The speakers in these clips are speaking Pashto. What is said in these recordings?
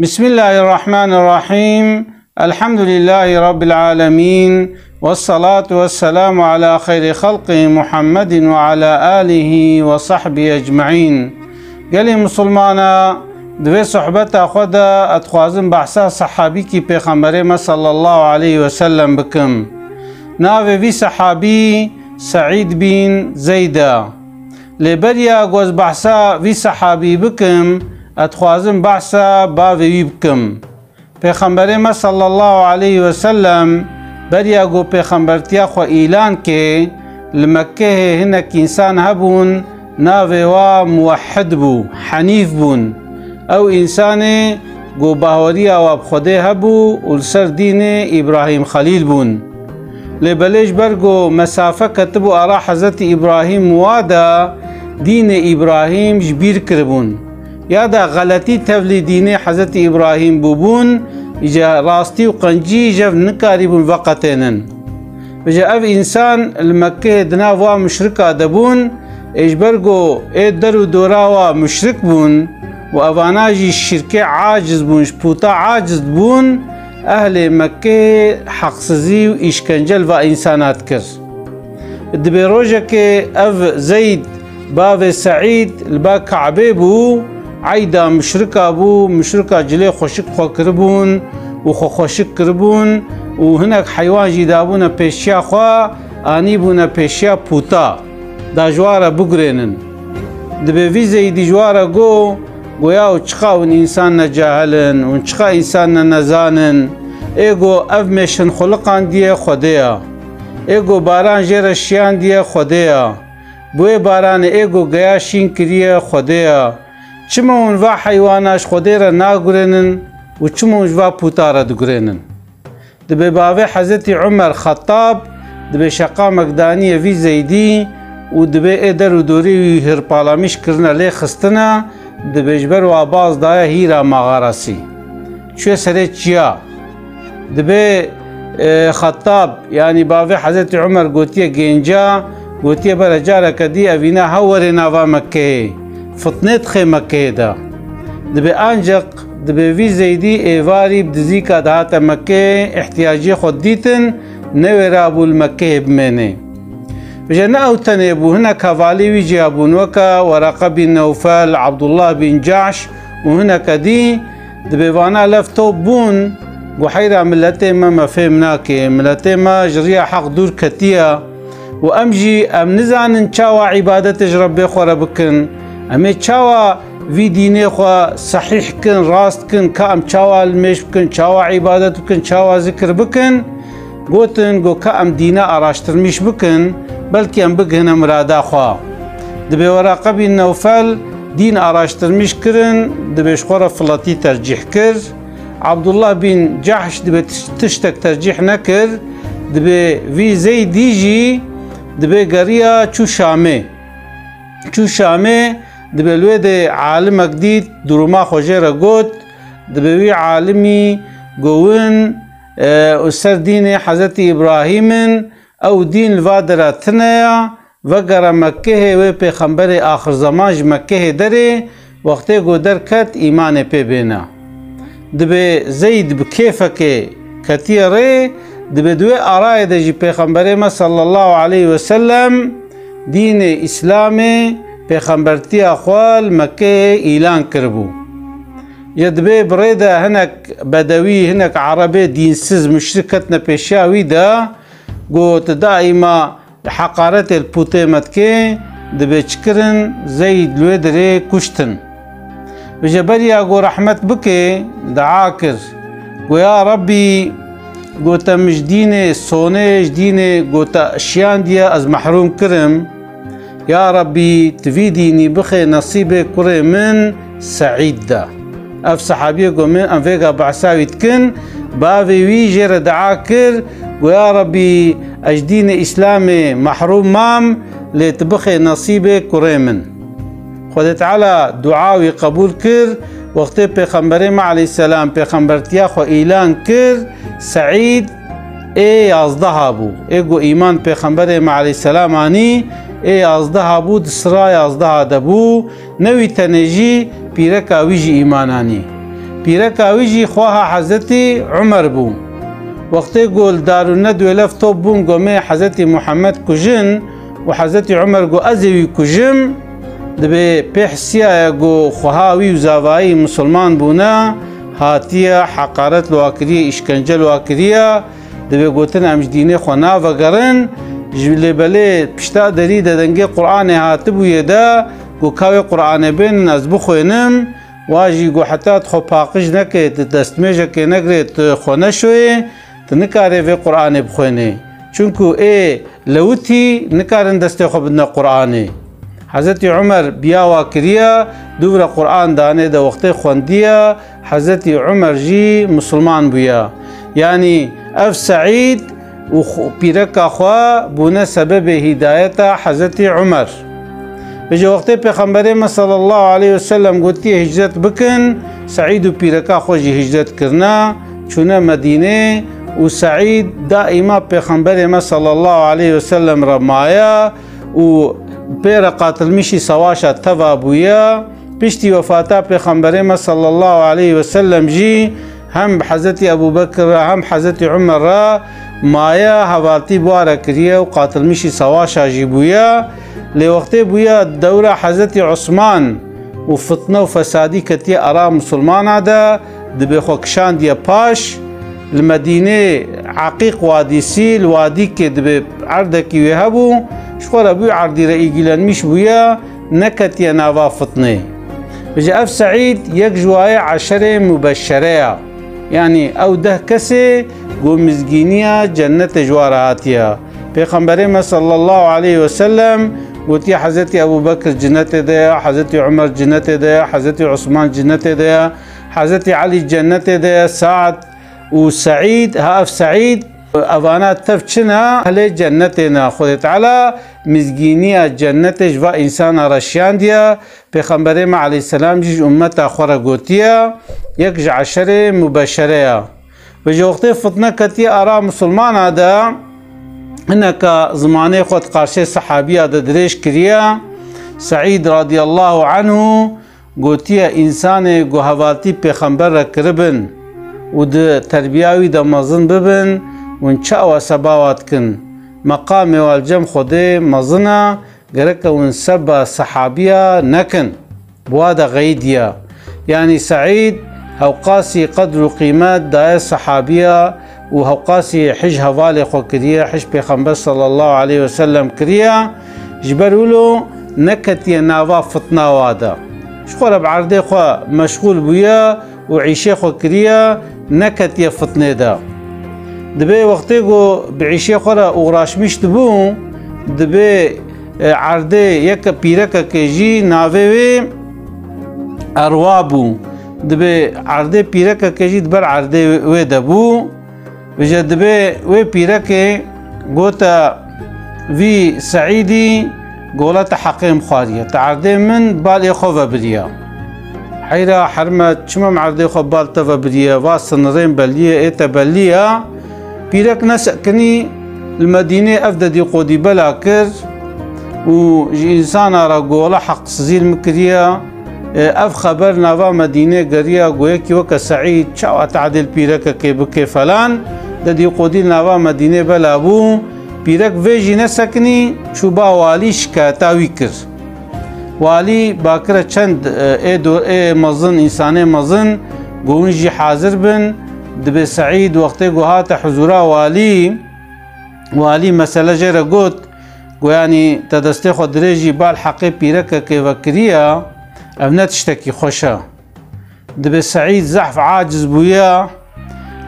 بسم الله الرحمن الرحيم. الحمد لله رب العالمين، والصلاة والسلام على خير خلق محمد وعلى آله وصحبه أجمعين. قالي مسلمانا دوی صحبت خود اتخوازم بحثا صحابی کی پیغمبر صلی الله علیه وسلم بکم. ناوی وی صحابی سعید بن زیده. لبریا گوز بحثا وی صحابی بکم اتخوازم بحثا باوی بکم. پیغمبر صلی الله علیه وسلم بریا گو پیغمبرتیا خو اعلان که لمکه هنک انسان هبون ناوی و موحد بو حنیف بون او انسان گو باوری او بخوده هبو ولسر دین ابراهیم خلیل بون. لبلیش برگو مسافه کتبو ارا حضرت ابراهیم وادا دین ابراهیم جبیر کربون یا دا غلطی تولی دین حضرت ابراهیم بون اجا راستی و قنجی جف نکاری بون وقتینن بجا اف انسان المکه دنا و مشرکا دبون اجبرگو اید در و دورا و مشرک بون و اواناجی شرکه عاجز بون شپوتا عاجز بون اهل مکه حقسزی و اشکنجل و انسانات کر. دبی روژه که اف زید باو سعید لبا کعبه بو عیدا مشرکا بو مشرکا جلی خوشک خو کربون و خوشک کربون و هنک حیوان جیدابون پیشیا خوا آنی بون پیشیا پوتا دا جوارا بگرینن. دبی ویزی دی جوارا گویا و چقا اون انسان نجاهلن و چقا انسان نزانن ایگو اف میشن خلقان دیه خودیا ایگو باران جیر شیان دیه خودیا بوی باران ایگو گیاشین کریه خودیا چما اونوا حیواناش خوده را ناگرینن و چما اونوا پوتا را دگرینن. دبی باوی حضرت عمر خطاب دبی شقا مقدانی وی زیدی و دبی ایدر و دوری وی هرپالامیش کرنا لی خستنا دبی جبر و آباز دایا هیرا مغارسی چوی سره چیا دبی خطاب یعنی باوی حضرت عمر گوتیه گینجا گوتیه برجاره کدی اوینا هور ناوا مکه فتنت خی مکه دا دبی انجق دبی وی زیدی ایواری بدزی که دهات مکه احتیاجی خود دیتن نوی رابو المکه بمینه بجا ناو تنبو هنا كفالي ويجي ابون وكا ورقة بن نوفل عبد الله بن جعش وهنا كدي دبيوانا لفتو بون وحيرا ملتي ما فهمناكي ملتي ما جريا حق دور كتيا وامجي ام نزان نشاوا عبادتش ربي خورا بكن امي تشاوا في ديني خوا صحيح كن راست كن كام تشاوا المش بكن تشاوا عبادت بكن تشاوا ذكر بكن گوتن گو که ام دینه آراشترمیش بکن بلکه ام بگهنه مرادا خواه. دبی ورقه بن نوفل دین آراشترمیش کرن دبی شخورا فلاتی ترجیح کر. عبدالله بن جحش دبی تشتک ترجیح نکر. دبی وی زیدی جی دبی گریا چو شامه دبی الوید عالم اگدید دروما خوشه را گوت دبی وی عالمی گوون وسر دين حضرت إبراهيم أو دين الفادرة تنايا وقرا مكه و پیغمبر آخر زمان مكه دره وقتی گو در کت ایمان پی بینا دبی زید بکیفک کتیره دبی دوی آرای دجی پیغمبر ما صلی الله علیه وسلم دین اسلام پیغمبرتی اخوال مكه اعلان کربو يدبي بريدة هناك بدوي هناك عربي دينسز مشركتنا بيشاوي دا قوت دائما حقارة البوتيمت كي دبي تشكرن زيد الودري كشتن بجبريا قو رحمت بكي دعاكر قو يا ربي قوت مجديني صوني جديني قوت اشيان ديا از محروم كرم يا ربي تفيديني بخي نصيبي كري من سعيد دا اف صحابيه قومين انفيقا بعساوي تكن بافي ويجر دعاكر ويا ربي اجدين اسلامي محروم مام لتبخي نصيبي كريمن خد تعالى دعاوي قبول كر وقت پیغمبر عليه السلام پیغمبرتيا خو اعلان كر سعيد اي ازدها بو ايگو ايمان پیغمبر عليه السلام اني اي ازدها بو دسرا ازدها دبو نوي تنجي پیرکا ویجی ایمانانی پیرکاوی جی خواه حضرت عمر بو وقتی گل دارالند ولف توب بون گومه حضرت محمد کجن و حضرت عمر گو ازوی کجم دبی پیحسیا گو خواهاوی و زاوایی مسلمان بونا هاتیه حقارت لواکریه اشکنجه لواکریه دبی گوتن امجدینه خوانا وگرن جبلی بله پشتا داری دنگه قرآن هاتبویه دا گو کاوی قرآن بین از بخوینم واجی گو حتی خو پاقش نکه دستمیجه که نگره خونه شوی نکاره و قرآن بخوینه چونکو لوتی نکارن دسته خو بدن قرآنه حضرت عمر بیاوا کریا دوباره قرآن دانه دا وقت خوندیه حضرت عمر جی مسلمان بویا یعنی اف سعید و پیرکا خوا بونه سبب هدایت حضرت عمر بجه وقت پیغمبر ما صلی الله علیه وسلم گوتی هجرت بکن سعید و پیرکا خوا جی هجرت کرنا چونه مدینه و سعید دائما پیغمبر ما صلی الله علیه وسلم رمایا و پیر قاتل میشی سواشا توا بویا پشتی وفاتا پیغمبر ما صلی الله علیه وسلم جی هم حضرت ابو بکر هم حضرت عمر را مایا حوالتی بوارا کریه و قاتل میشی سواشا جی بویا لوقتی بویا دوره حضرت عثمان و فتنه و فسادی کتی ارا مسلمان عدا دبی خوکشان دیا پاش المدينة عقيق وادي سيل وادي كدب عردك يهبو شخور أبو عردي رأي جيلان مش بويا نكت ينافا فطني بجا أف سعيد يك جوايا 10 مبشرة يعني أو ده كسي قو مزجينيا جنة جواراتيا پیغمبر صلى الله عليه وسلم قلت يا حضرت أبو بكر جنة ده حضرت عمر جنة ده حضرت عثمان جنة ده حضرت علي جنة ده سعد وسعيد هاف سعيد أفانات تفشنا هل جنتنا خذت على مزجينية جنة جوا إنسان رشيان ديا پیغمبر عليه السلام جيج أمتا خورا قوتيا يك 10 مبشرة بجي وقت فتنة كتيا أرى مسلمان هذا هناك زمانه خود قارشي صحابي هذا دريش كريا سعيد رضي الله عنه قوتيا إنسان قهواتي پیغمبر ركربن ود تربياوي دا مزن ببن ونشاء وسباوات كن مقام والجم خده مزنا غرق ونسبا صحابيا نكن بوادا غيديا يعني سعيد هوقاسي قدر وقيمات داية صحابيا وهوقاسي حج هوالي خو كريا حج بيخنبس صلى الله عليه وسلم كريا جبرولو نكتي نافا فتنا وادا شخور بعرضي خو مشغول بويا وعيشي خو كريا نكتي فتنه دا دبي وقتي جو بعيشي خورا وغراشمش دبو دبي عرضي يك بيرك كجي ناوي اروابو دبي عرضي بيرك كجي دبر عرضي ودبو بجد دبي وي بيرك غوتا في سعيدي قولت حقيم خاريه تعرضي من بالي خوفا بريا حيرا حرمت شما معرضي خبال تفا بريا واصل نظيم بلية ايتا بلية بيرك نسأكني المدينة افددي قودي بلا كر وجي انسان راقولا حق سزيل مكريا اف خبر نافا مدينة قريا قويكي وكا سعيد شاوة تعدل بيرك كي بكي فلان ددي قودي نافا مدينة بلا بو بيرك فيجي نسأكني شوبا والي شكاتاوي كر والي باكرة چند مزن إنساني مزن قونجي حاضر بن دبي سعيد وقتي قوهات حضورا والي مسألة جيرا قوت يعني تدستي خود دريجي بالحقي بيركا كي وكريا ابنا تشتكي خوشا دبي سعيد زحف عاجز بويا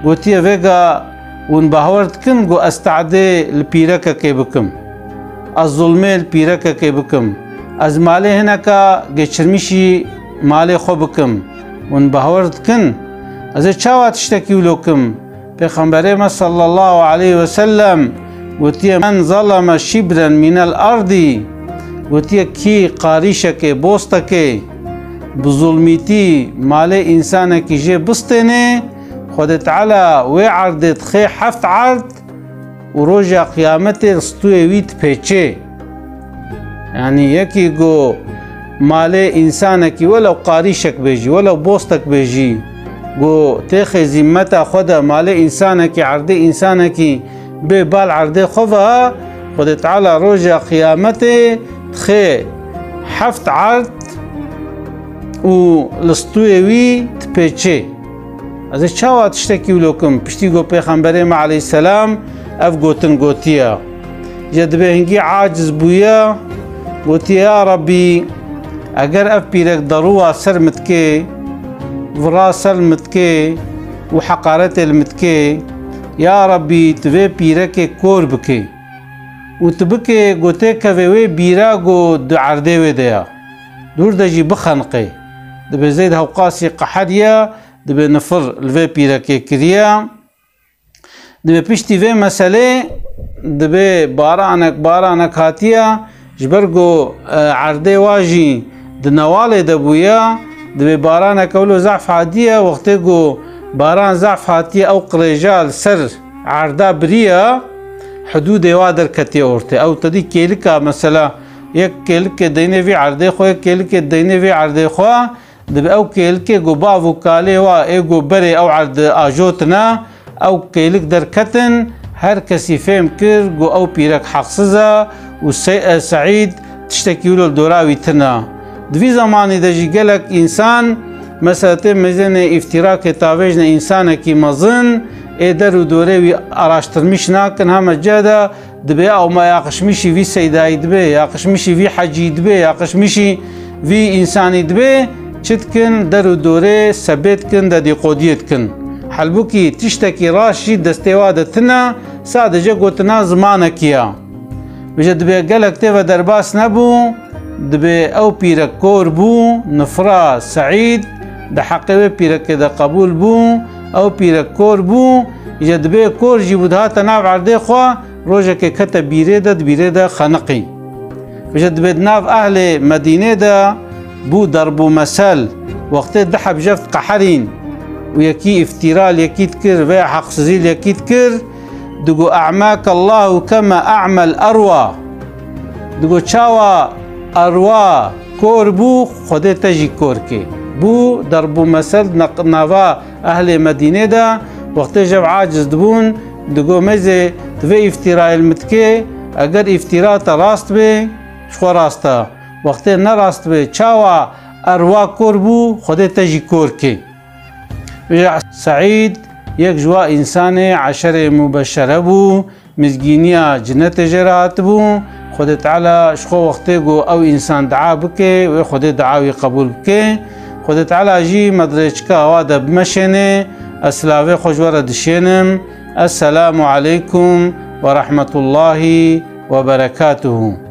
قوتيا فيقا ونبهورت كن قو استعدي البيركا كي بكم الظلمي البيركا كي بكم از مالی هنکا گچرمیشی مالی خوبکم ون بهورد کن از چاوات اشتکیولو کم پیغمبر ما صلی الله علیه وسلم گوتیه من ظلم شبرا من الارض گوتیه کی قاریشک بوستک بظلمیتی مالی انسان کی جه بستنه خود تعالی و عرضت خی حفت عرض و روژا قیامت رستوی ویت پیچه يعني يكي جو مالي إنسانك ولو قاريشك بيجي ولو بوستك بيجي گو تیخ زمت خود مال انسان کی عرض انسان کی به بال عرض خواه خود تعالی روز قیامت تخی حفت عرض و لستویوی تپیچه از چاوات تشتکی ولوکم پشتی گو پیغمبر ما علیه السلام اف گوتن گوتیا جد به هنگی عاجز بویا گوتی یا ربی اگر اف پیرک ضروه سر متکه ورا سر متکه و حقارت المتکه یا ربی توی پیرک کور بکه و تبکه گوته کوی بیرا گو دو عرده و دیا دور دجی بخنقه دبی زید هوقاسی قحدیا دبی نفر الوی پیرک کریا دبی پشتی وی مسئله دبی بارانک هاتیا جبرگو عرده واجی دنوال دبویا دبی بارانک اولو ضعف هاتیا وقتی گو باران ضعف هاتیا او قریجال سر عرده بریا حدود وادر کتی اورته او تدی کلکا مثلا یک کلک دینه وی عرده خو یک کلک دینه وی عرده خو دب او کلک گو باو کاله و ایگو بری او عرد اجوتنا او کلک در کتن هر کسی فهم کر گو او پیرک حقسزه و سعید تشتکیولو دوراوی تنا دوی زمانی دجی گلک انسان مثلا مزن افتراک تاویجن انسان کی مزن ایدر و دوره وی araştırmış nakin hem ceda dbe او ما yakışmışı vi seydayı dbe yakışmışı vi hacı dbe yakışmışı vi insani dbe çitkin der و دوره sebetkin da diqodiyetkin halbuki tişteki raşi destevadatına sadece gotuna zamanekiya ve dbe gelek te ve derbas nebu dbe او پیرک کور بو نفرا سعید ده حقیقه پیرک ده قبول بو او پیرک کور بو جدبه کور جی بودها تناف عرده خوا روژه که کتا بیره ده خنقی جدبه ناف اهل مدینه ده بو دربو مسل وقت دحب جفت قحرین و یکی افترال یکی تکر و حق سزیل یکی تکر دقو اعماك الله كما اعمل اروا دقو چاوا اروا کور بو خود تجی کور که بو دربو مسل نوا اهل مدینه ده وقت جب عاجز دبون دقو مزه دوی افتراء المتکه اگر افتراء راست به شخو راسته وقت نراست به چاوا اروا کور بو خود تجی کور که سعید یک جوا انسان عشر مبشره بو مزگینیا جنت جرات بو خود تعالی شخو وقت گو او انسان دعا بکه و خود دعاوی قبول بکه خود تعالی جی مدرچکا واده بمشنه اسلاوی خوشوار دشینم السلام علیکم و رحمت الله و برکاته